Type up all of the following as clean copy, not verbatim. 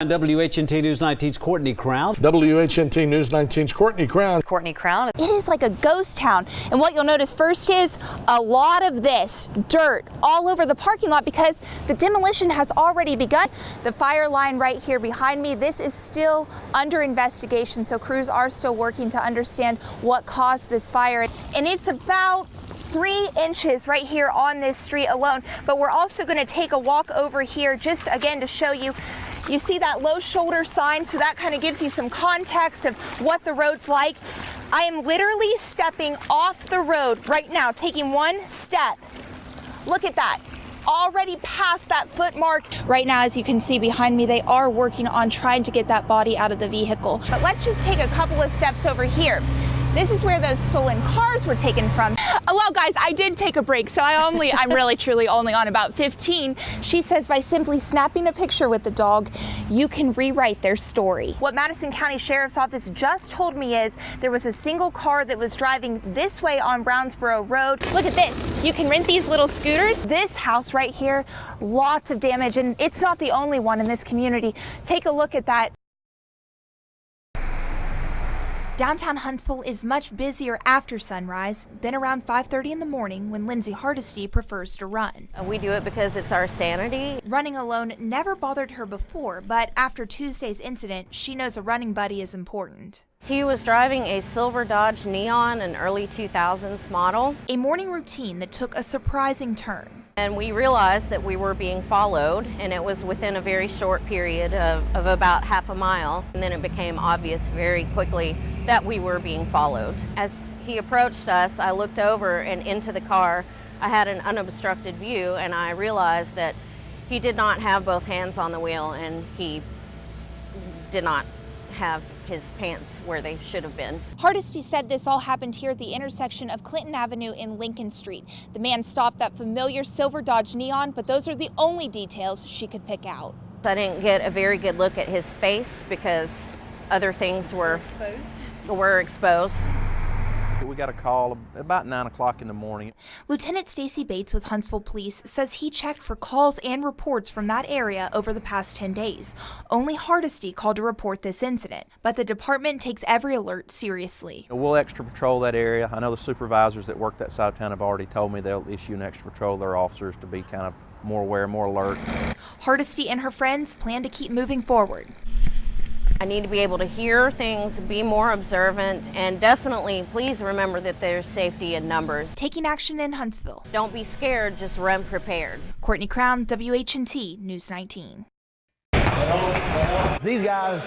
WHNT News 19's Courtney Crown. WHNT News 19's Courtney Crown. Courtney Crown. It is like a ghost town. And what you'll notice first is a lot of this dirt all over the parking lot because the demolition has already begun. The fire line right here behind me, this is still under investigation. So crews are still working to understand what caused this fire. And it's about 3 inches right here on this street alone. But we're also going to take a walk over here just again to show you. You see that low shoulder sign, so that kind of gives you some context of what the road's like. I am literally stepping off the road right now, taking one step. Look at that. Already past that foot mark. Right now, as you can see behind me, they are working on trying to get that body out of the vehicle. But let's just take a couple of steps over here. This is where those stolen cars were taken from. Well, guys, I did take a break, so I'm really truly only on about 15. She says by simply snapping a picture with the dog, you can rewrite their story. What Madison County Sheriff's Office just told me is there was a single car that was driving this way on Brownsboro Road. Look at this. You can rent these little scooters. This house right here, lots of damage, and it's not the only one in this community. Take a look at that. Downtown Huntsville is much busier after sunrise than around 5:30 in the morning when Lindsay Hardesty prefers to run. We do it because it's our sanity. Running alone never bothered her before, but after Tuesday's incident, she knows a running buddy is important. He was driving a silver Dodge Neon, an early 2000s model. A morning routine that took a surprising turn. And we realized that we were being followed, and it was within a very short period of about half a mile. And then it became obvious very quickly that we were being followed. As he approached us, I looked over and into the car. I had an unobstructed view, and I realized that he did not have both hands on the wheel, and he did not have his pants where they should have been. Hardesty said this all happened here at the intersection of Clinton Avenue and Lincoln Street. The man stopped that familiar silver Dodge Neon, but those are the only details she could pick out. I didn't get a very good look at his face because other things were exposed. We got a call about 9 o'clock in the morning. Lieutenant Stacy Bates with Huntsville Police says he checked for calls and reports from that area over the past 10 days. Only Hardesty called to report this incident, but the department takes every alert seriously. We'll extra patrol that area. I know the supervisors that work that side of town have already told me they'll issue an extra patrol to their officers to be kind of more aware, more alert. Hardesty and her friends plan to keep moving forward. I need to be able to hear things, be more observant, and definitely please remember that there's safety in numbers. Taking action in Huntsville. Don't be scared, just run prepared. Courtney Crown, WHNT News 19. These guys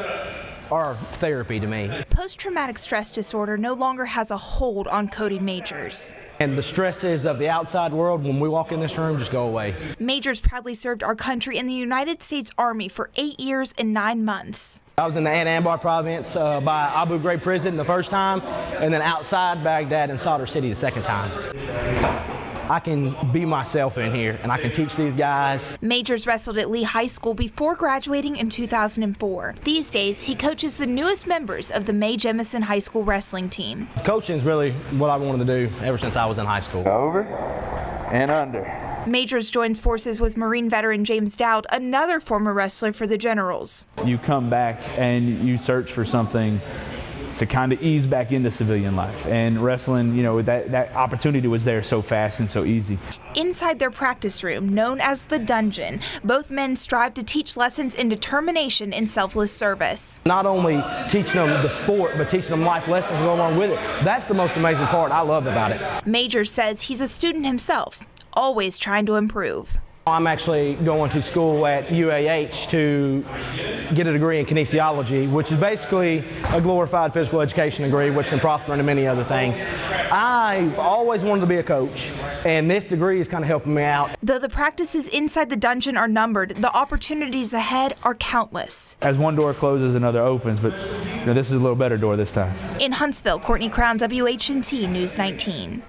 are therapy to me. Post-traumatic stress disorder no longer has a hold on Cody Majors. And the stresses of the outside world, when we walk in this room, just go away. Majors proudly served our country in the United States Army for 8 years and 9 months. I was in the Anbar province by Abu Ghraib prison the first time, and then outside Baghdad and Sadr City the second time. I can be myself in here, and I can teach these guys. Majors wrestled at Lee High School before graduating in 2004. These days, he coaches the newest members of the Mae Jemison High School wrestling team. Coaching is really what I wanted to do ever since I was in high school. Over and under. Majors joins forces with Marine veteran James Dowd, another former wrestler for the Generals. You come back and you search for something to kind of ease back into civilian life. And wrestling, you know, that opportunity was there so fast and so easy. Inside their practice room, known as the Dungeon, both men strive to teach lessons in determination and selfless service. Not only teaching them the sport, but teaching them life lessons to go along with it. That's the most amazing part I love about it. Majors says he's a student himself, always trying to improve. I'm actually going to school at UAH to get a degree in kinesiology, which is basically a glorified physical education degree, which can prosper into many other things. I've always wanted to be a coach, and this degree is kind of helping me out. Though the practices inside the dungeon are numbered, the opportunities ahead are countless. As one door closes, another opens, but you know, this is a little better door this time. In Huntsville, Courtney Crown, WHNT News 19.